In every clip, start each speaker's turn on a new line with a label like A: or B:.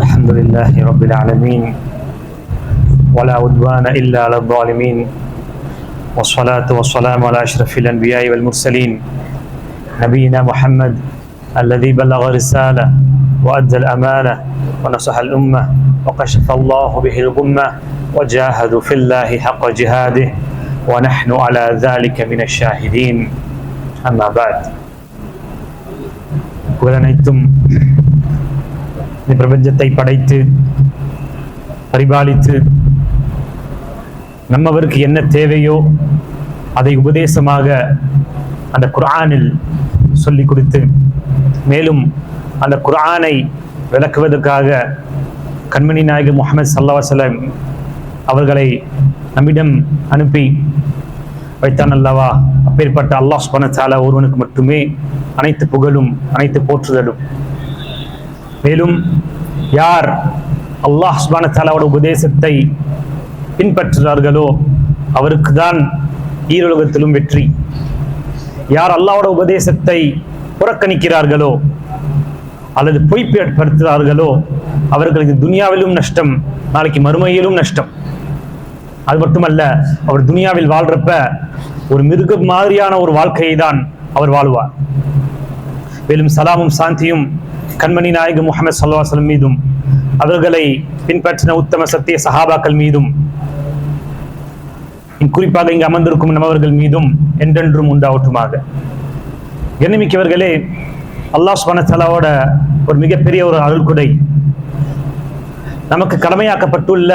A: الحمد لله رب العالمين ولا عدوان إلا على الظالمين والصلاة والسلام على أشرف الأنبياء والمرسلين نبينا محمد الذي بلغ الرسالة وأدى الأمانة ونصح الأمة وكشف الله به الغمة وجاهدوا في الله حق جهاده ونحن على ذلك من الشاهدين أما بعد புகழனைத்தும் இந்த பிரபஞ்சத்தை படைத்து பரிபாலித்து நம்மவருக்கு என்ன தேவையோ அதை உபதேசமாக அந்த குர்ஆனில் சொல்லிக் கொடுத்து மேலும் அந்த குர்ஆனை விளக்குவதற்காக கண்மணி நாயகம் முஹம்மது ஸல்லல்லாஹு அலைஹி வஸல்லம் அவர்களை நம்மிடம் அனுப்பி வைத்தான் அல்லவா. அப்பேற்பட்ட அல்லாஹ் சுப்ஹானஹு வ தஆலா ஒருவனுக்கு மட்டுமே அனைத்து புகழும் அனைத்து போற்றுதலும். மேலும் யார் அல்லாஹ் சுப்ஹானஹு வ தஆலாவோட உபதேசத்தை பின்பற்றுகிறார்களோ அவருக்கு தான் ஈருலகத்திலும் வெற்றி. யார் அல்லாஹ்வோட உபதேசத்தை புறக்கணிக்கிறார்களோ அல்லது பொய்ப்படுத்துகிறார்களோ அவர்களுக்கு துனியாவிலும் நஷ்டம், நாளைக்கு மறுமையிலும் நஷ்டம். அது மட்டுமல்ல, அவர் துனியாவில் வாழ்றப்ப ஒரு மிருக மாதிரியான ஒரு வாழ்க்கையை தான் அவர் வாழ்வார். மேலும் சலாமும் சாந்தியும் கண்மணி நாயகம் முஹம்மது ஸல்லல்லாஹு அலைஹி வஸல்லம் மீதும் அவர்களை பின்பற்றின உத்தம சத்திய சஹாபாக்கள் மீதும் குறிப்பாக இங்கு அமர்ந்திருக்கும் நம்மவர்கள் மீதும் என்றென்றும் உண்டாவட்டுமாக. கண்ணியமிக்கவர்களே, அல்லாஹ் சுப்ஹானஹு வ தஆலாவோட ஒரு மிகப்பெரிய ஒரு அருள்கொடை நமக்கு கடமையாக்கப்பட்டுள்ள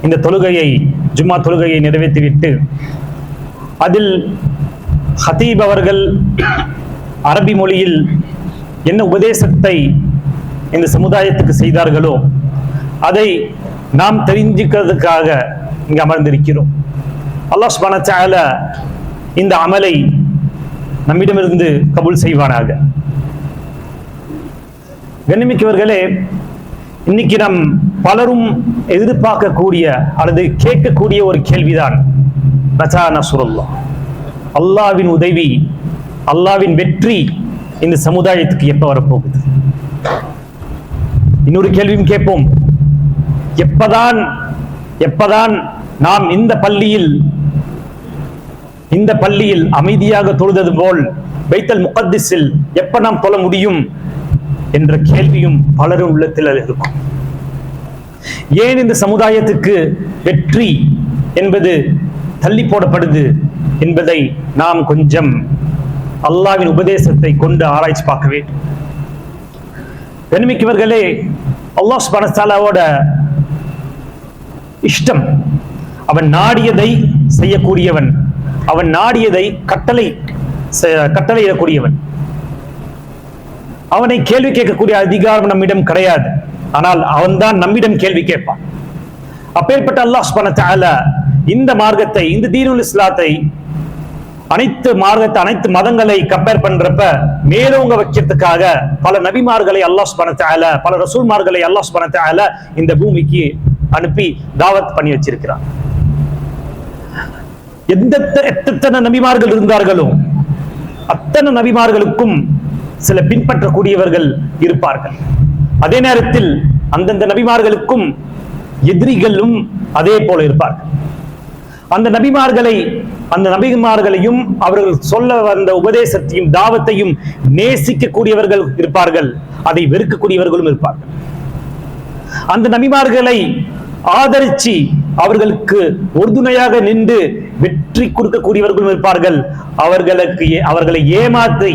A: இந்த தொழுகையை, ஜும்மா தொழுகையை நிறைவேற்றிவிட்டு அதில் ஹதீப் அவர்கள் அரபி மொழியில் என்ன உபதேசத்தை இந்த சமுதாயத்துக்கு செய்தார்களோ அதை நாம் தெரிஞ்சுக்கிறதுக்காக இங்கு அமர்ந்திருக்கிறோம். அல்லாஹ் சுப்ஹானஹு வ தஆலா இந்த அமலை நம்மிடமிருந்து கபூல் செய்வானாக. கண்ணியமிக்கவர்களே, இன்னைக்கு நம் பலரும் எதிர்பார்க்கக்கூடிய அல்லது கேட்கக்கூடிய ஒரு கேள்விதான் மதா நஸ்ருல்லாஹ், அல்லாஹ்வின் உதவி, அல்லாஹ்வின் வெற்றி இந்த சமுதாயத்துக்கு எப்ப வரப்போகுது? இன்னொரு கேள்வியும் கேட்போம், எப்பதான் நாம் இந்த பள்ளியில் அமைதியாக தொழுதது போல் பைத்துல் முகத்திஸில் எப்ப நாம் தொழ முடியும் என்ற கேள்வியும் பலரும் உள்ளத்தில் இருக்கும். ஏன் இந்த சமுதாயத்துக்கு வெற்றி என்பது தள்ளி போடப்படுது என்பதை நாம் கொஞ்சம் அல்லாஹ்வின் உபதேசத்தை கொண்டு ஆராய்ச்சி பார்க்க வேண்டும். கண்ணியமிக்கவர்களே, அல்லாஹ் சுப்ஹானஹு வ தஆலாவோட இஷ்டம், அவன் நாடியதை செய்யக்கூடியவன், அவன் நாடியதை கட்டளையிடக்கூடியவன். அவனை கேள்வி கேட்கக்கூடிய அதிகாரம் நம்மிடம் கிடையாது, ஆனால் அவன்தான் நம்மிடம் கேள்வி கேட்பான். அப்பேற்பட்ட அல்லாஹ் சுப்ஹானஹு வ தஆலா இந்த மார்க்கத்தை, இந்த தீனுல் இஸ்லாத்தை, அனைத்து மதங்களை கம்பேர் பண்றப்ப மேலோங்க வைக்கிறதுக்காக பல நபிமார்களை அல்லாஹ் சுப்ஹானஹு வ தஆலா, பல ரசூல்மார்களை அல்லாஹ் சுப்ஹானஹு வ தஆலா இந்த பூமிக்கு அனுப்பி தாவத் பண்ணி வச்சிருக்கிறான். எத்தனை நபிமார்கள் இருந்தார்களோ அத்தனை நபிமார்களுக்கும் சில பின்பற்றக்கூடியவர்கள் இருப்பார்கள். அதே நேரத்தில் அந்தந்த நபிமார்களுக்கும் எதிரிகளும் அதே போல இருப்பார்கள். அந்த நபிமார்களையும் அவர்கள் சொல்ல வந்த உபதேசத்தையும் தாவத்தையும் நேசிக்கக்கூடியவர்கள் இருப்பார்கள், அதை வெறுக்கக்கூடியவர்களும் இருப்பார்கள். அந்த நபிமார்களை ஆதரிச்சு அவர்களுக்கு உறுதுணையாக நின்று வெற்றி கொடுக்கக்கூடியவர்களும் இருப்பார்கள். அவர்களை ஏமாற்றி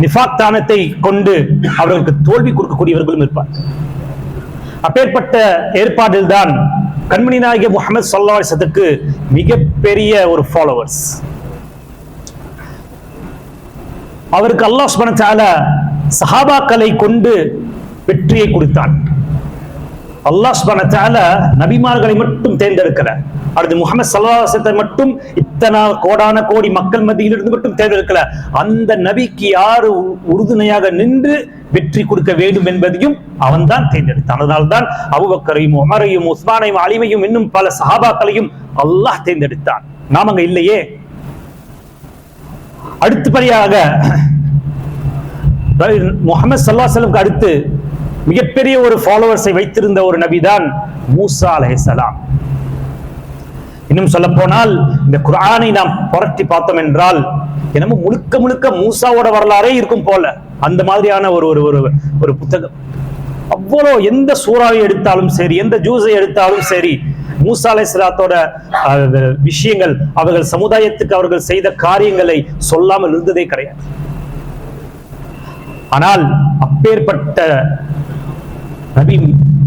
A: நிஃபாக் தானத்தை கொண்டு அவர்களுக்கு தோல்வி கொடுக்கக்கூடியவர்களும் இருப்பார்கள். அப்பேற்பட்ட ஏற்பாடில் தான் கண்மணி நாயகம் முஹம்மது ஸல்லல்லாஹு அலைஹி வஸல்லத்துக்கு மிகப்பெரிய ஒரு ஃபாலோவர்ஸ். அவருக்கு அல்லாஹ் சுப்ஹானஹு வ தஆலா சஹாபாக்களை கொண்டு வெற்றியை கொடுத்தான். அல்லாஹ் சுப்ஹானஹு வ தஆலா நபிமார்களை மட்டும் தேர்ந்தெடுக்கிறார். அடுத்து முஹம்மது ஸல்லல்லாஹு அலைஹி வஸல்லம் மட்டும் இத்தனை கோடான கோடி மக்கள் மத்தியிலிருந்து மட்டும் தேர்ந்தெடுக்கல. அந்த நபிக்கு யாரு உறுதுணையாக நின்று வெற்றி கொடுக்க வேண்டும் என்பதையும் அவன் தான் தேர்ந்தெடுத்தான். அதனால்தான் அபூபக்கரையும், உமரையும், உஸ்மானையும், அலியையும் இன்னும் பல சஹாபாக்களையும் அல்லாஹ் தேர்ந்தெடுத்தான். நாம் அங்க இல்லையே. அடுத்தபடியாக முஹம்மது ஸல்லல்லாஹு அலைஹி வஸல்லம் அடுத்து மிகப்பெரிய ஒரு ஃபாலோவர்ஸை வைத்திருந்த ஒரு நபிதான் மூசா அலைஹிஸ்ஸலாம். இன்னும் சொல்ல போனால் இந்த குர்ஆனை நாம் புரட்டி பார்த்தோம் என்றால் என்னமோ முழுக்க முழுக்க மூசாவோட வரலாறே இருக்கும் போல அந்த மாதிரியான ஒரு ஒரு ஒரு புத்தகம். அவ்வளோ எந்த சூறாவை எடுத்தாலும் சரி, எந்த ஜூஸை எடுத்தாலும் சரி, மூசா அலைஹிஸ்ஸலாத்தோட விஷயங்கள், அவர்கள் சமுதாயத்துக்கு அவர்கள் செய்த காரியங்களை சொல்லாமல் இருந்ததே கிடையாது. ஆனால் அப்பேற்பட்ட நபி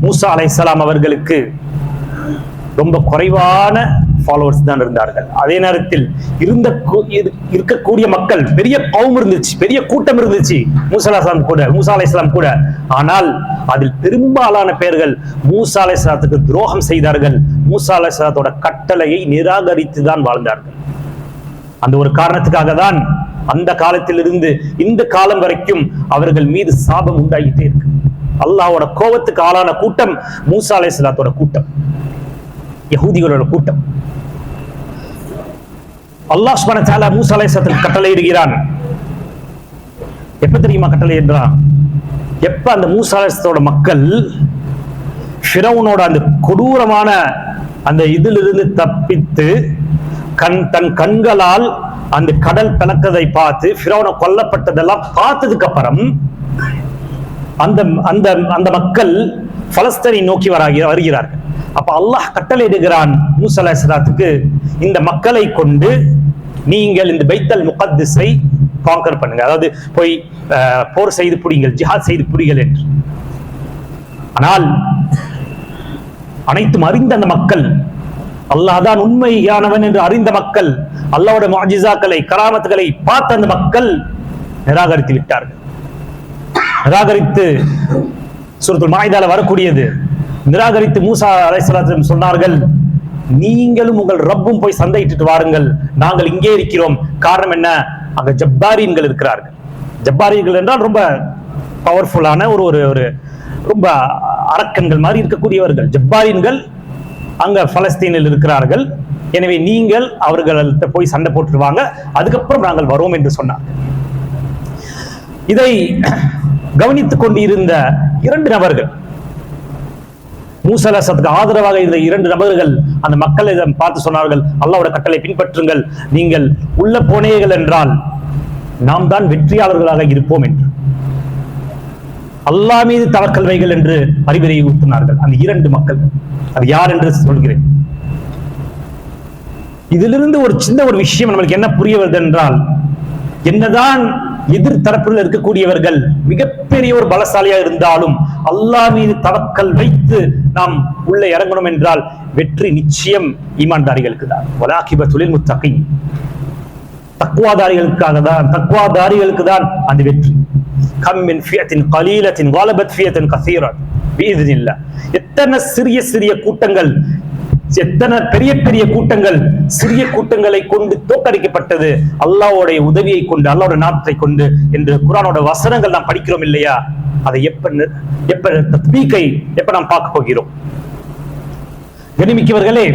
A: மூசா அலைஹிஸ்ஸலாம் அவர்களுக்கு ரொம்ப குறைவான ஃபாலோவர்ஸ் தான் இருந்தார்கள். அதே நேரத்தில் இருக்கக்கூடிய மக்கள் பெரிய கௌம் இருந்துச்சு, பெரிய கூட்டம் இருந்துச்சு மூசா அலைஹிஸ்ஸலாம் கூட. ஆனால் அதில் பெரும்பாலான பேர்கள் மூசா அலைஹிஸ்ஸலாத்துக்கு துரோகம் செய்தார்கள். மூசா அலைஹிஸ்ஸலாத்தோட கட்டளையை நிராகரித்து தான் வாழ்ந்தார்கள். அந்த ஒரு காரணத்துக்காக தான் அந்த காலத்திலிருந்து இந்த காலம் வரைக்கும் அவர்கள் மீது சாபம் உண்டாகிட்டே இருக்கு. அல்லாஹ்வோட கோபத்துக்கு ஆளான கூட்டம் மூசா அலைஹிஸ்ஸலாத்தோட கூட்டம், யஹூதிகளோட கூட்டம். அல்லாஹ் சுப்ஹானஹு வ தஆலா மூசா அலைஹிஸ்ஸலாத்துக்கு கட்டளை இடுகிறான். எப்ப தெரியுமா கட்டளை இடுறான்? எப்ப அந்த மூசா அலைஹிஸ்ஸலாத்தோட மக்கள் ஃபிரௌனோட அந்த கொடூரமான அந்த இதிலிருந்து தப்பித்து தன் கண்களால் அந்த கடல் கலக்கதை பார்த்து ஃபிரௌன் கொல்லப்பட்டதெல்லாம் பார்த்ததுக்கு அப்புறம் அந்த அந்த அந்த மக்கள் பலஸ்தீனை நோக்கி வருகிறார்கள். அப்ப அல்லாஹ் கட்டளை இடுகிறான் மூசா அலைஹிஸ்ஸலாத்துக்கு, இந்த மக்களை கொண்டு நீங்கள் இந்த பைத்தல் முகத்தஸை கான்கர் பண்ணுங்க, அதாவது போய் போர் செய்து புடிங்கள், ஜிஹாத் செய்து புடிங்கள் என்று. ஆனால் அனைத்தும் அறிந்த அந்த மக்கள், அல்லாஹ் தான் உண்மையானவன் என்று அறிந்த மக்கள், அல்லாஹ்வுடைய முஅஜிசாக்களை கராமத்துகளை பார்த்த அந்த மக்கள் நிராகரித்து விட்டார்கள். நிராகரித்து சூரத்துல் மாயிதால வரக்கூடியது, நிராகரித்து மூசா அலைஹிஸ்ஸலாம் சொன்னார்கள், நீங்களும் உங்கள் ரப்பும் போய் சண்டையிட்டு வாருங்கள், நாங்கள் இங்கே இருக்கிறோம். காரணம் என்ன? அங்க ஜப்பாரீன்கள் இருக்கிறார்கள். ஜப்பாரீன்கள் என்றால் ரொம்ப பவர்ஃபுல்லான ஒரு ரொம்ப அரக்கன்கள் மாதிரி இருக்கக்கூடியவர்கள். ஜப்பாரீன்கள் அங்க பலஸ்தீனில் இருக்கிறார்கள். எனவே நீங்கள் அவர்கள்ட்ட போய் சண்டை போட்டுருவாங்க, அதுக்கப்புறம் நாங்கள் வருவோம் என்று சொன்னார்கள். இதை கவனித்துக் கொண்டிருந்த இரண்டு நபர்கள், மூசா அலைஹிஸ்ஸலாத்துக்கு ஆதரவாக இருந்த இரண்டு நபர்கள் அந்த மக்களை பார்த்து சொன்னார்கள், அல்லாஹ்வோட கட்டளை பின்பற்றுங்கள், நீங்கள் உள்ள போனீர்கள் என்றால் நாம் தான் வெற்றியாளர்களாக இருப்போம் என்று அல்லாஹ் மீது தவக்கல் வைகள் என்று அறிவுரையை ஊற்றினார்கள் அந்த இரண்டு மக்கள். அது யார் என்று சொல்கிறேன். இதிலிருந்து ஒரு சின்ன ஒரு விஷயம் நம்மளுக்கு என்ன புரிய வருது என்றால், என்னதான் எதிர் தரப்பில் இருக்கக்கூடியவர்கள் மிகப்பெரிய ஒரு பலசாலியா இருந்தாலும் அல்லாஹ் மீது தவக்கல் வைத்து நாம் உள்ள இறங்கணும் என்றால் வெற்றி நிச்சயம் ஈமான்தாரிகளுக்கு தான். வலாகிபத்துலில் முத்தகீன், தக்வாதாரிகளுக்கு தான் அந்த வெற்றி. கம் மின் ஃபியத்தின் கலீலத்தின் கலபத் ஃபியத்தின் கஸீரத் பிஇذنில்லாஹ். எத்தனை சிறிய சிறிய கூட்டங்கள், எத்தனை பெரிய பெரிய கூட்டங்கள் சிறிய கூட்டங்களை கொண்டு தோற்கடிக்கப்பட்டது அல்லாஹ்வுடைய உதவியை கொண்டு, அல்லாஹ்வுடைய நாமத்தை கொண்டு என்று குர்ஆனோட வசனங்கள் நாம் படிக்கிறோம் இல்லையா? அதை எப்ப தத்பீகை எப்ப நாம் பார்க்க போகிறோம்? கண்ணியமிக்கவர்களே,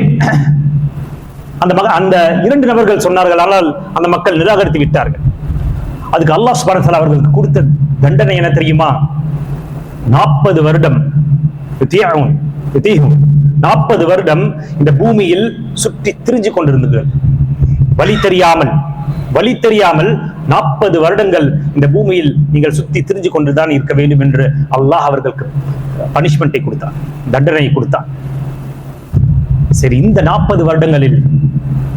A: அந்த இரண்டு நபர்கள் சொன்னார்கள், ஆனால் அந்த மக்கள் நிராகரித்து விட்டார்கள். அதுக்கு அல்லாஹ் சுப்ஹானஹு வ தஆலா அவர்களுக்கு கொடுத்த தண்டனை என்ன தெரியுமா? 40 வருடம் 40 வருடம் இந்த பூமியில் சுற்றி திரிஞ்சு கொண்டிருந்தது. வழி தெரியாமல் 40 வருடங்கள் இந்த பூமியில் நீங்கள் சுற்றி திரிஞ்சு கொண்டுதான் இருக்க வேண்டும் என்று அல்லாஹ் அவர்களுக்கு பனிஷ்மெண்டை கொடுத்தான், தண்டனையை கொடுத்தான். சரி, இந்த 40 வருடங்களில்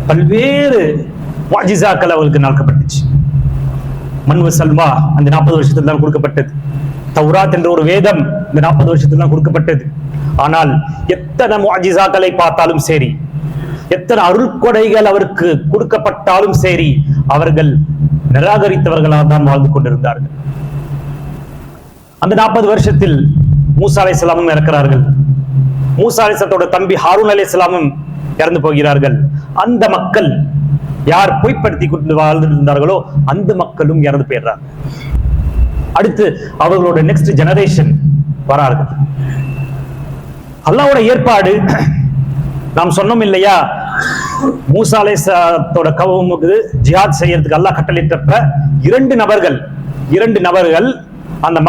A: பல்வேறு முஅஜிசாக்கள் அவர்களுக்கு நடக்கப்பட்டுச்சு. மன்வ சல்வா அந்த 40 வருஷத்துல தான் கொடுக்கப்பட்டது. தௌராத் என்ற ஒரு வேதம் இந்த 40 வருஷத்துல தான் கொடுக்கப்பட்டது. ஆனால் எத்தனை முஅஜிசாக்களை பார்த்தாலும் சரி, எத்தனை அருள்கொடைகள் அவருக்கு கொடுக்கப்பட்டாலும் சரி, அவர்கள் நிராகரித்தவர்களாக தான் வாழ்ந்து கொண்டிருந்தார்கள். அந்த 40 வருஷத்தில் மூசா அலைஹிஸ்ஸலாமும் இறக்கிறார்கள். மூசா அலைஹிஸ்ஸலாத்தோட தம்பி ஹாரூன் அலைஹிஸ்ஸலாமும் இறந்து போகிறார்கள். அந்த மக்கள் யார் பொய்ப்படுத்தி கொண்டு வாழ்ந்திருந்தார்களோ அந்த மக்களும் இறந்து போயிடுறாங்க. அடுத்து அவர்களோட நெக்ஸ்ட் ஜெனரேஷன் வரார்கள். அல்லாஹ்வோட ஏற்பாடு நாம் சொன்னோம் இல்லையா? மூசா அலைஹிஸ்ஸலாத்தோட கவுமுக்கு ஜிஹாத் செய்யறதுக்கு அல்லாஹ் கட்டளையிட்டப்ப இரண்டு நபர்கள் அந்த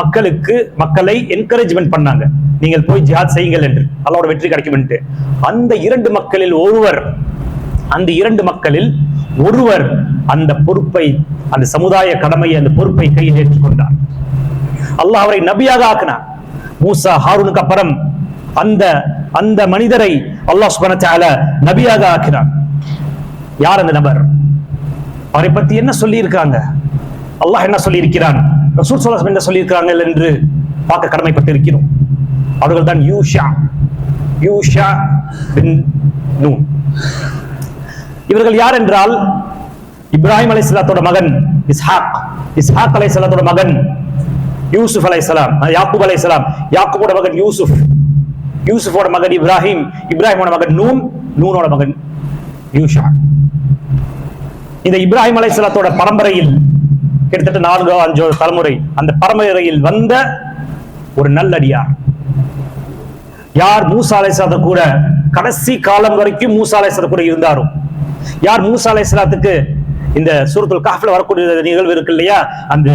A: மக்களை என்கரேஜ்மெண்ட் பண்ணாங்க, நீங்கள் போய் ஜிஹாத் செய்யுங்கள் என்று, அல்லாஹ்வோட வெற்றி கிடைக்கும் என்று. அந்த இரண்டு மக்களில் ஒருவர் அந்த பொறுப்பை, அந்த சமுதாய கடமையை, அந்த பொறுப்பை கையில் ஏற்றுக்கொண்டார். அல்லாஹ் அவரை நபியாக ஆக்கினார். மூசா ஹாரூனுக்கு அப்புறம் அந்த மனிதரை அல்லாஹ் சுப்ஹானஹு வ தஆலா நபியாக ஆக்கினார். யார் அந்த நபர்? அவரை பத்தி என்ன சொல்லி இருக்காங்க, அல்லாஹ் என்ன சொல்லி இருக்கிறான், ரசூல் ஸல்லல்லாஹு அலைஹி வஸல்லம் என்ன சொல்லி இருக்கிறார்கள் என்று பார்க்க கடமைப்பட்டிருக்கிறோம். அவர்கள் தான் யூஷா பின் நூன். இவர்கள் யார் என்றால், இப்ராஹிம் அலைஹிஸ்ஸலாத்தோட மகன் இஸ்ஹாக் அலைஹிஸ்ஸலாத்தோட மகன் யூசுப் அலைஹிஸ்ஸலாம், யாக்கூப் அலைஹிஸ்ஸலாம், யாக்கூபோட மகன் யூசுஃபோட மகன் இப்ராஹிமோட மகன் நூனோட மகன் யூஷா. இந்த இப்ராஹிம் அலைஹிஸ்ஸலாத்தோட பரம்பரையில் கிட்டத்தட்ட 4-5 தலைமுறை அந்த பரம்பரையில் வந்த ஒரு நல்லடியார். யார் மூசா அலைஹிஸ்ஸலாத்து கூட கடைசி காலம் வரைக்கும் மூசா அலைஹிஸ்ஸலாத்து கூட இருந்தாரோ, யார் மூசா அலைஹிஸ்ஸலாத்துக்கு இந்த சூரத்துல் கஹ்ஃப்ல வரக்கூடிய நிகழ்வு இருக்கு இல்லையா, அந்த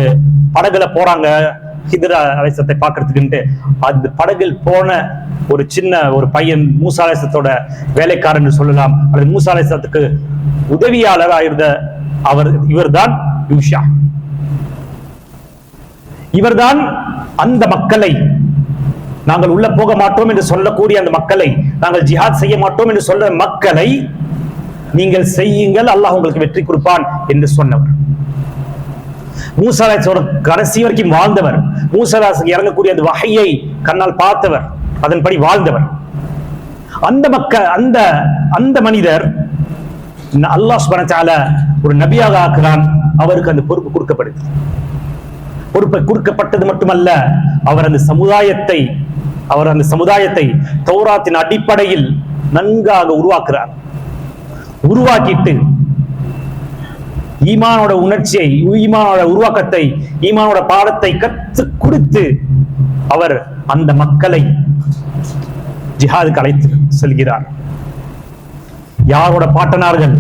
A: படகுல போறாங்க ஹிதர் அலைஹிஸ்ஸலாத்தை பார்க்கிறதுக்குன்ட்டு, அந்த படகில் போன ஒரு பையன் மூசா அலைஹிஸ்ஸலாத்தோட வேலைக்காரன் சொல்லலாம், அல்லது மூசா அலைஹிஸ்ஸலாத்துக்கு உதவியாளராக இருந்த இவர்தான் யூஷா. இவர்தான் அந்த மக்களை, நாங்கள் உள்ள போக மாட்டோம் என்று சொல்லக்கூடிய அந்த மக்களை, நாங்கள் ஜிஹாத் செய்ய மாட்டோம் என்று சொல்ற மக்களை நீங்கள் செய்யுங்கள், அல்லாஹ் உங்களுக்கு வெற்றி கொடுப்பான் என்று சொன்னவர். மூசா அலைஹிஸ்ஸலாத்தோட கடைசி வரைக்கும் வாழ்ந்தவர், மூசா அலைஹிஸ்ஸலாத்துக்கு இறங்கக்கூடிய அந்த வஹையை கண்ணால் பார்த்தவர், அதன்படி வாழ்ந்தவர். அந்த மனிதர் அல்லாஹ் சுப்ஹானஹு வ தஆலா ஒரு நபியாக ஆக்குறான். அவருக்கு அந்த பொறுப்பு கொடுக்கப்படுது. பொறுப்பை கொடுக்கப்பட்டது மட்டுமல்ல, அவர் அந்த சமுதாயத்தை தௌராத்தின் அடிப்படையில் நன்காக உருவாக்குறார். உருவாக்கிட்டு ஈமானோட உணர்ச்சியை, ஈமானோட உருவாக்கத்தை, ஈமானோட பாடத்தை கற்றுக் கொடுத்து அவர் அந்த மக்களை ஜிஹாதுக்கு அழைத்து செல்கிறார். யாரோட பாட்டனார்கள்,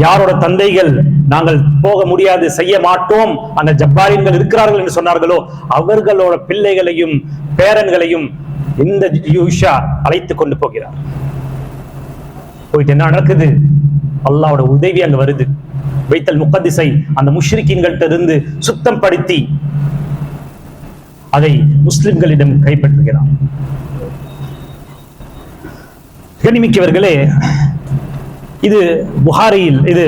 A: யாரோட தந்தைகள் நாங்கள் போக முடியாது, செய்ய மாட்டோம், அந்த ஜப்பாரியன்கள் இருக்கிறார்கள் என்று சொன்னார்களோ, அவர்களோட பிள்ளைகளையும் பேரன்களையும் இந்த யூஷா அழைத்து கொண்டு போகிறார். போயிட்டு என்ன நடக்குது? அல்லாஹ்வோட உதவி அங்க வருது. பைத்துல் முகத்திஸை அந்த முஷ்ரிக்கீன்கள்ட்ட இருந்து சுத்தம் படுத்தி அதை முஸ்லிம்களிடம் கைப்பற்றுகிறார். கண்ணியமிக்கவர்களே, இது புகாரியில், இது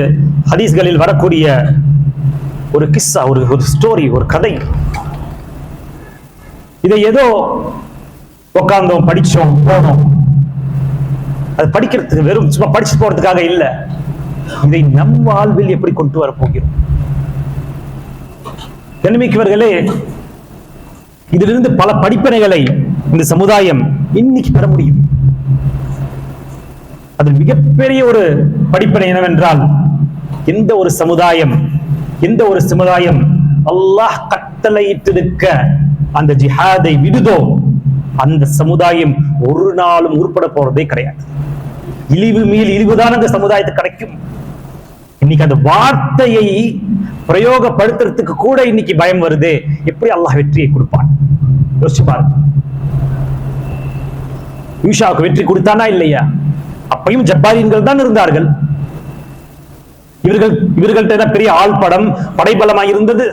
A: ஹதீஸ்களில் வரக்கூடிய ஒரு கிஸ்ஸா, ஒரு ஸ்டோரி, ஒரு கதை. இதை ஏதோ உட்கார்ந்தோம், படிச்சோம், போனோம், அது படிக்கிறதுக்கு வெறும் சும்மா படிச்சு போறதுக்காக இல்ல, இதை நம் வாழ்வில் எப்படி கொண்டு வர போகிறோம்? கண்ணியமிக்கவர்களே, இதிலிருந்து பல படிப்பினைகளை இந்த சமுதாயம் இன்னைக்கு பெற முடியும். அது மிகப்பெரிய ஒரு படிப்பினை என்னவென்றால், எந்த ஒரு சமுதாயம் அல்லாஹ் கட்டளையிட்டிருக்க அந்த ஜிஹாதை விடுதோ, அந்த சமுதாயம் ஒரு நாளும் உருப்பட போறதே கிடையாது. இழிவு மேல் இழிவுதான் அந்த சமுதாயத்துக்கு கிடைக்கும். இன்னைக்கு அந்த வார்த்தையை பிரயோகப்படுத்துறதுக்கு கூட இன்னைக்கு பயம் வருது. எப்படி அல்லாஹ் வெற்றியை கொடுப்பான்? யோசிச்சு பாருங்க. யூஷாவுக்கு வெற்றி கொடுத்தானா இல்லையா? அப்பையும் ஜப்பாரியன்கள் தான் இருந்தார்கள். இவர்கள்ட்ட பெரிய ஆள்படம், படைபலமா இருந்தது.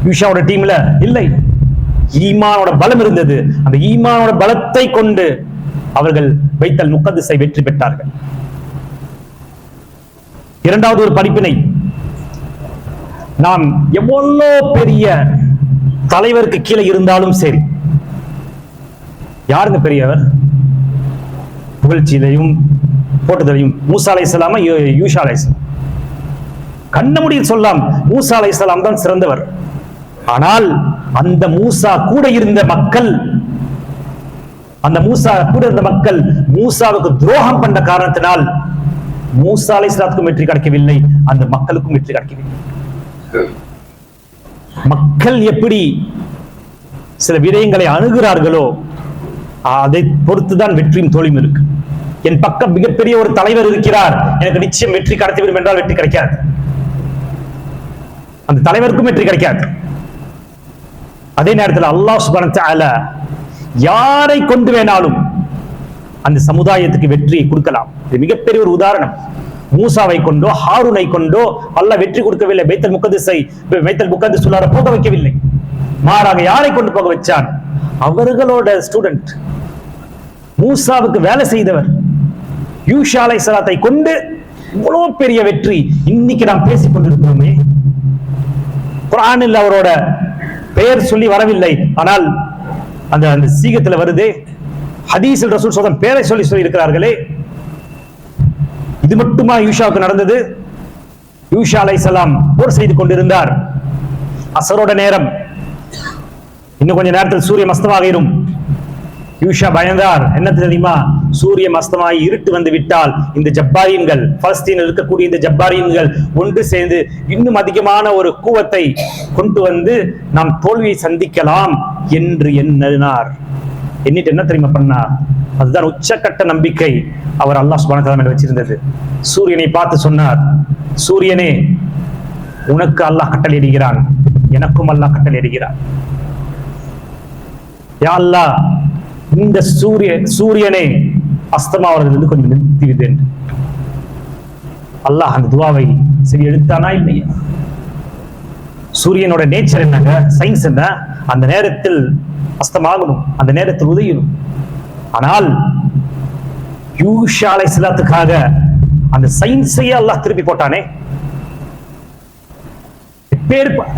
A: யூஷாவோட டீம்ல இல்லை, ஈமானோட பலம் இருந்தது. அந்த ஈமானோட பலத்தை கொண்டு அவர்கள் பைத்துல் முகத்திஸை வெற்றி பெற்றார்கள். இரண்டாவது ஒரு படிப்பினை, நாம் எவ்வளவு பெரிய தலைவருக்கு கீழே இருந்தாலும் சரி, யாருங்க பெரியவர்? புகழ்ச்சியிலையும் போட்டுதலையும் மூசா அலைஹிஸ்ஸலாம், யூஷா அலைஹிஸ்ஸலாம் கண்ண முடியில் சொல்லலாம், மூசா அலைஹிஸ்ஸலாம் தான் சிறந்தவர். ஆனால் அந்த மூசா கூட இருந்த மக்கள், மூசாவுக்கு துரோகம் பண்ண காரணத்தினால் மூசா அலைஹிஸ்ஸலாத்துக்கும் வெற்றி கிடைக்கவில்லை, அந்த மக்களுக்கும் வெற்றி கிடைக்கவில்லை. மக்கள் எப்படி சில விடயங்களை அணுகிறார்களோ அதை பொறுத்துதான் வெற்றியும் தோல்வியும் இருக்கு. என் பக்கம் மிகப்பெரிய ஒரு தலைவர் இருக்கிறார், எனக்கு நிச்சயம் வெற்றி கிடைத்துவிடும் என்றால் வெற்றி கிடைக்காது. அந்த தலைவருக்கும் வெற்றி கிடைக்காது. அதே நேரத்தில் அல்லாஹ் சுப்ஹானஹு வ தஆலா யாரை கொண்டு வேணாலும் அந்த சமுதாயத்துக்கு வெற்றியை கொடுக்கலாம். இது மிகப்பெரிய ஒரு உதாரணம். மூசாவை கொண்டோ ஹாரூனை கொண்டோ அல்லாஹ் வெற்றி கொடுக்கவில்லை. பைத்துல் முகத்தஸ் உள்ளார போக வைக்கவில்லை. மாறாக யாரை கொண்டு போக வச்சான்? அவர்களோட ஸ்டூடெண்ட், மூசாவுக்கு வேலை செய்தவர் யூஷா அலைஹிஸ்ஸலாத்தை கொண்டு இவ்வளவு பெரிய வெற்றி இன்னைக்கு நாம் பேசிக் கொண்டிருக்கிறோமே. குர்ஆனில் அவரோட பெயர் சொல்லி வரவில்லை, ஆனால் அந்த சீகத்துல வருதே. ஹதீஸில் ரசூல் ஸல்லல்லாஹு அலைஹி வஸல்லம் பேரை சொல்லி இருக்கிறார்களே. இது மட்டுமா யூஷாவுக்கு நடந்தது? யூஷா அலைஹிஸ்ஸலாம் போர் செய்து கொண்டிருந்தார். அசரோட நேரம், இன்னும் கொஞ்ச நேரத்தில் சூரியன் அஸ்தமாகிரும். யூஷா பயந்தார். என்ன தெரியுமா? சூரியன் அஸ்தமாகி இருட்டு வந்து விட்டால் இந்த ஜப்பாரியன்கள், பலஸ்தீனில் இருக்கக்கூடிய இந்த ஜப்பாரியன்கள் ஒன்று சேர்ந்து இன்னும் அதிகமான ஒரு கூவத்தை கொண்டு வந்து நாம் தோல்வியை சந்திக்கலாம் என்று எண்ணினார். எண்ணிட்டு என்ன தெரியுமா பண்ணார்? அதுதான் உச்சக்கட்ட நம்பிக்கை அவர் அல்லாஹ் சுப்ஹானஹு வ தஆலா மேல் வச்சிருந்தது. சூரியனை பார்த்து சொன்னார், சூரியனே, உனக்கு அல்லாஹ் கட்டளை இடுகிறான், எனக்கும் அல்லாஹ் கட்டளை இடுகிறான். யா அல்லாஹ், இந்த சூரியனை அஸ்தமாவதிலிருந்து கொஞ்சம் நிறுத்திவிடு என்று. அல்லாஹ் அந்த துவாவை சரி எடுத்தானா இல்லையா? சூரியனோட நேச்சர் என்னங்க, சயின்ஸ் என்ன? அந்த நேரத்தில் அஸ்தமாகணும், அந்த நேரத்தில் உதயணும். ஆனால் யூஷா அலைஹிஸ்ஸலாத்துக்காக அந்த சயின்ஸையே அல்லாஹ் திருப்பி போட்டானே.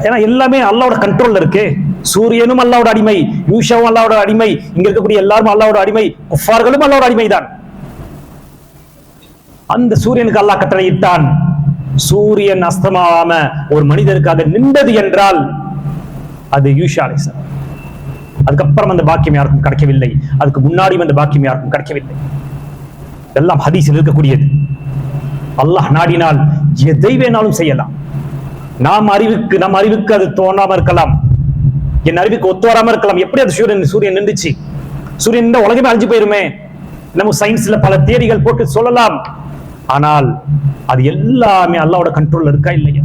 A: ஏன்னா எல்லாமே அல்லாஹ்வோட கண்ட்ரோல்ல இருக்கு. சூரியனும் அல்லாஹ்வோட அடிமை, யூஷாவும் அல்லாஹ்வோட அடிமை, இங்க இருக்கக்கூடிய எல்லாரும் அல்லாஹ்வோட அடிமை, குஃபார்களும் அல்லாஹ்வோட அடிமைதான். அந்த சூரியனுக்கு அல்லாஹ் கட்டளையிட்டான். சூரியன் அஸ்தமாகாம ஒரு மனிதருக்காக நின்றது என்றால் அது யூஷா அலைஹிஸ்ஸலாம். அதுக்கப்புறம் அந்த பாக்கியம் யாருக்கும் கிடைக்கவில்லை, அதுக்கு முன்னாடியும் அந்த பாக்கியம் யாருக்கும் கிடைக்கவில்லை. எல்லாம் ஹதீஸில் இருக்கக்கூடியது. அல்லாஹ் நாடினால் எதை வேணாலும் செய்யலாம். நம் அறிவுக்கு அது தோணாம இருக்கலாம், என் அறிவுக்கு ஒத்து வராம இருக்கலாம். எப்படி அது சூரியன் நின்றுச்சு? சூரியன் உலகமே அழிஞ்சு போயிருமே. நம்ம சயின்ஸ்ல பல தியரிகள் போட்டு சொல்லலாம். ஆனால் அது எல்லாமே அல்லாஹ்வோட கண்ட்ரோல்ல இருக்கா இல்லையா?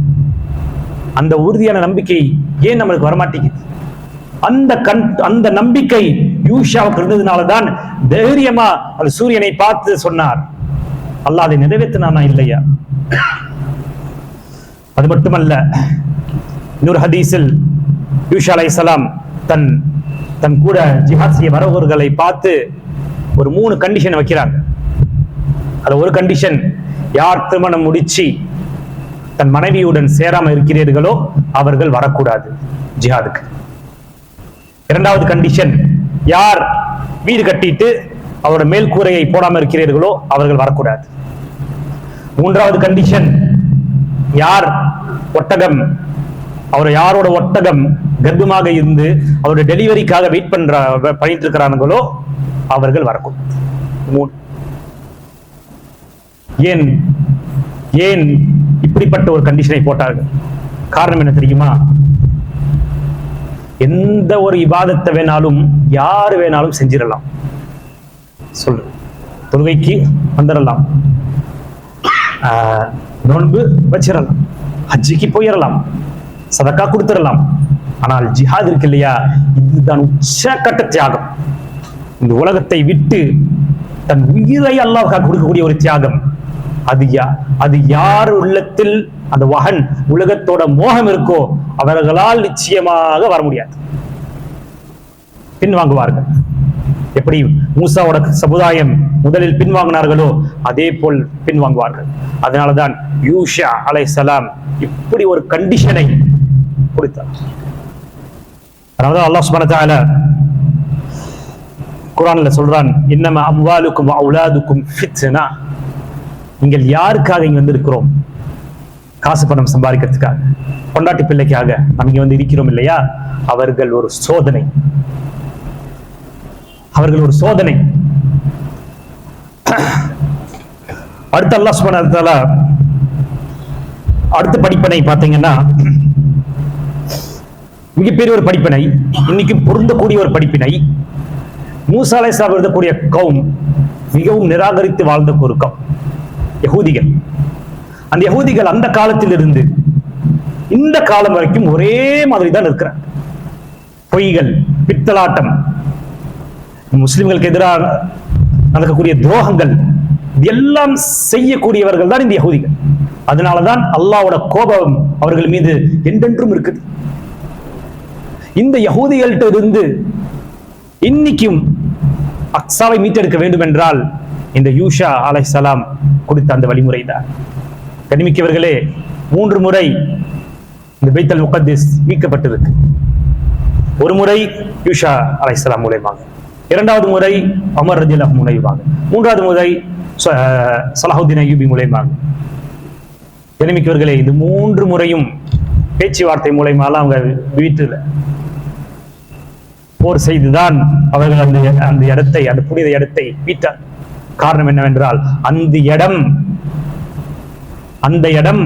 A: அந்த உறுதியான நம்பிக்கை ஏன் நம்மளுக்கு வரமாட்டேங்குது? அந்த நம்பிக்கை யூஷாவுக்கு இருந்ததுனாலதான் தைரியமா அந்த சூரியனை பார்த்து சொன்னார். அல்லாஹ் அதை நிறைவேற்றினானா இல்லையா? அது மட்டுமல்ல, இன்னொரு ஹதீஸில் யூஷா அலைஹிஸ்ஸலாம் தன் கூட ஜிஹாத் செய்ய வரவர்களை பார்த்து ஒரு 3 கண்டிஷன் வைக்கிறாங்க. அது ஒரு கண்டிஷன், யார் திருமணம் முடிச்சு தன் மனைவியுடன் சேராம இருக்கிறீர்களோ அவர்கள் வரக்கூடாது ஜிஹாதுக்கு. இரண்டாவது கண்டிஷன், யார் வீடு கட்டிட்டு அவரோட மேல் கூரையை போடாம இருக்கிறீர்களோ அவர்கள் வரக்கூடாது. மூன்றாவது கண்டிஷன், யார் யாரோட ஒட்டகம் கர்ப்பமாக இருந்து அவருடைய டெலிவரிக்காக வெயிட் பண்ணிட்டு இருக்கிறாங்களோ அவர்கள் வரக்கூடாது. ஏன் இப்படிப்பட்ட ஒரு கண்டிஷனை போட்டார்கள்? காரணம் என்ன தெரியுமா? எந்த ஒரு இபாதத்தை வேணாலும் யாரு வேணாலும் செஞ்சிடலாம். சொல்லு, தொழுகைக்கு வந்துடலாம், நோன்பு வச்சிடலாம், ஹஜ்ஜிக்கு போயிடலாம், சதக்கா கொடுத்துடலாம். ஆனால் ஜிஹாத் இருக்கு இல்லையா, இதுதான் உச்சக்கட்ட தியாகம். இந்த உலகத்தை விட்டு தன் உயிரை அல்லாஹ்வுக்காக கொடுக்கக்கூடிய ஒரு தியாகம். அது யார் உள்ளத்தில் அந்த வஹன் உலகத்தோட மோகம் இருக்கோ அவர்களால் நிச்சயமாக வர முடியாது, பின்வாங்குவார்கள். எப்படி மூசாவோட சமுதாயம் முதலில் பின்வாங்கினார்களோ அதே போல் பின்வாங்குவார்கள். அதனாலதான் யூஷா அலைஹிஸ்ஸலாம் இப்படி ஒரு கண்டிஷனை கொடுத்தார். அதனாலதான் அல்லாஹ் சுப்ஹானஹு வ தஆலா குர்ஆன்ல சொல்றான், இன்னமா அம்வாலுக்கும் வ அவுலாதுக்கும் ஃபித்னா. நீங்கள் யாருக்காக இங்க வந்து இருக்கிறோம்? காசு பணம் சம்பாதிக்கிறதுக்காக, கொண்டாட்டி பிள்ளைக்காக நம்ம இங்க வந்து இருக்கிறோம் இல்லையா? அவர்கள் ஒரு சோதனை. அடுத்த அல்லாஹ் சுப்ஹானஹு வ தஆலா அடுத்த படிப்பினை பார்த்தீங்கன்னா மிகப்பெரிய ஒரு படிப்பினை, இன்னைக்கு பொருந்தக்கூடிய ஒரு படிப்பினை. மூசா அலைஹிஸ்ஸலாம் எழுதக்கூடிய கௌம் மிகவும் நிராகரித்து வாழ்ந்த ஒரு கௌம் யஹூதிகள். அந்த யஹூதிகள் அந்த காலத்தில் இருந்து இந்த காலம் வரைக்கும் ஒரே மாதிரி தான் இருக்கிறார். பொய்கள், பித்தலாட்டம், முஸ்லிம்களுக்கு எதிராக நடக்கக்கூடிய துரோகங்கள் எல்லாம் செய்யக்கூடியவர்கள் தான் இந்த யஹூதிகள். அதனாலதான் அல்லாஹ்வோட கோபம் அவர்கள் மீது என்றென்றும் இருக்குது. இந்த யஹூதிகள்கிட்ட இருந்து இன்னைக்கும் அக்ஸாவை மீட்டெடுக்க வேண்டும் என்றால் இந்த யூஷா அலைஹிஸ்ஸலாம் கொடுத்த அந்த வழிமுறை தான். கண்ணிமிக்கவர்களே, 3 முறை இந்த பைத்துல் முகத்தஸ் மீட்கப்பட்டிருக்கு. ஒரு முறை யூஷா அலைஹிஸ்ஸலாம் மூலமாக, 2வது முறை உமர் ரலியல்லாஹு மூலமாக, 3வது முறை ஸலாஹுத்தீன் அய்யூபி மூலமாக. கண்ணிமிக்கவர்களே, இது 3 முறையும் பேச்சுவார்த்தை மூலமாக அவங்க வீட்டில் போர் செய்துதான் அவர்கள் அந்த இடத்தை, அந்த புனித இடத்தை மீட்டார். காரணம் என்னவென்றால் அந்த இடம்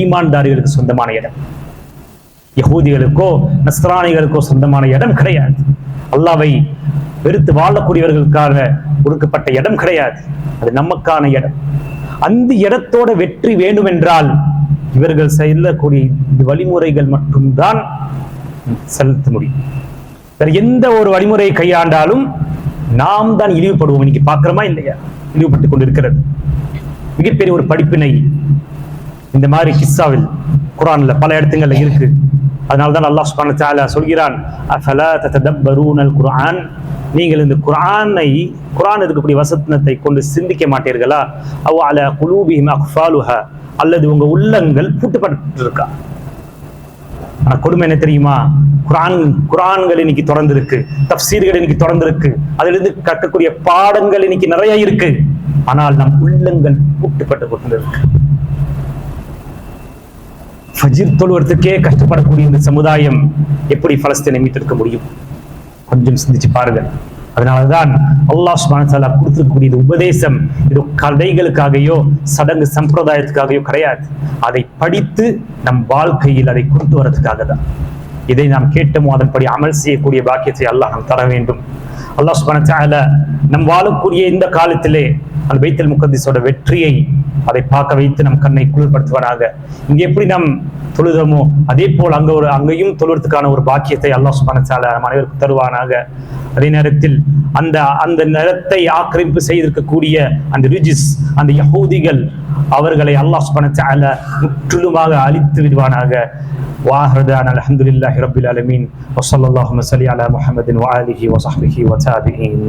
A: ஈமான்தாரிகளுக்கு சொந்தமான இடம், யஹூதிகளுக்கோ நஸ்ரானிகளுக்கோ சொந்தமான இடம் கிடையாது. அல்லாஹ்வை வெறுத்து வாழக்கூடியவர்களுக்காக ஒதுக்கப்பட்ட இடம் கிடையாது. அது நமக்கான இடம். அந்த இடத்தோட வெற்றி வேண்டும் என்றால் இவர்கள் செல்லக்கூடிய வழிமுறைகள் மட்டும்தான் செலுத்த முடியும். வேற எந்த ஒரு வழிமுறையை கையாண்டாலும் நாம் தான் இழிவுபடுவோம். இன்னைக்கு பார்க்கிறோமா இல்லையா? இழிவுபட்டுக் கொண்டிருக்கிறது. மிகப்பெரிய ஒரு படிப்பினை இந்த மாதிரி கிஸ்ஸாவில் குர்ஆன்ல பல இடத்துங்கள்ல இருக்கு. அதனால்தான் அல்லாஹ் சுப்ஹானஹு வ தஆலா சொல்கிறான், அஃபலா ததப்பரூனல் குர்ஆன், நீங்கள் இந்த குர்ஆன் இருக்கக்கூடிய வசனத்தை கொண்டு சிந்திக்க மாட்டீர்களா? அவ் அலா குலூபிஹிம் அக்ஃபாலுஹா, அல்லது உங்க உள்ளங்கள் பூட்டப்பட்டிருக்கா? ஆனா கொடுமை என்ன தெரியுமா? குர்ஆன்கள் இன்னைக்கு தொடர்ந்து இருக்கு, தஃப்சீர்கள் இன்னைக்கு தொடர்ந்து இருக்கு, அதிலிருந்து கற்கக்கூடிய பாடங்கள் இன்னைக்கு நிறைய இருக்கு. ஆனால் நம் உள்ளங்கள் பூட்டப்பட்டு கொண்டிருக்கு. ஃபஜ்ர் தொழுவதற்கே கஷ்டப்படக்கூடிய இந்த சமுதாயம் எப்படி பலஸ்தீனை மீட்டெடுக்க முடியும்? கொஞ்சம் சிந்திச்சு பாருங்கள். அதனாலதான் அல்லாஹ் சுப்ஹானஹு வ தஆலா கொடுத்திருக்கக்கூடிய இந்த உபதேசம் இது கதைகளுக்காகவோ சடங்கு சம்பிரதாயத்துக்காகவோ கிடையாது. அதை படித்து நம் வாழ்க்கையில் அதை கொண்டு வரதுக்காக தான். இதை நாம் கேட்டோமோ அதன்படி அமல் செய்யக்கூடிய பாக்கியத்தை அல்லாஹ் நாம் தர வேண்டும். அல்லாஹ் சுப்ஹானஹு வ தஆலா நம் வாழக்கூடிய இந்த காலத்திலே அந்த பைத்துல் முகத்தஸோட வெற்றியை அதை பார்க்க வைத்து நம் கண்ணை குளிர்படுத்துவானாக. இங்க எப்படி நாம் தொழுதமோ அதே போல் அங்கேயும் தொழுவதற்கான ஒரு பாக்கியத்தை அல்லாஹ் சுப்ஹானஹு வ தஆலா நம் அனைவருக்கும் தருவானாக. அதே நேரத்தில் அந்த நிலத்தை ஆக்கிரமிப்பு செய்திருக்கக்கூடிய அந்த ரிஜிஸ், அந்த யஹூதிகள், அவர்களை அல்லாஹ் சுப்ஹானஹு வ தஆலா முற்றிலுமாக அழித்து விடுவானாக. வாஹ்ரதான அல்ஹம்துலில்லாஹி ரப்பில் ஆலமீன் வ ஸல்லல்லாஹு வஸல்லம் அலா முஹம்மதின் வ ஆலிஹி வ ஸஹ்பிஹி வ தாபிஈன்.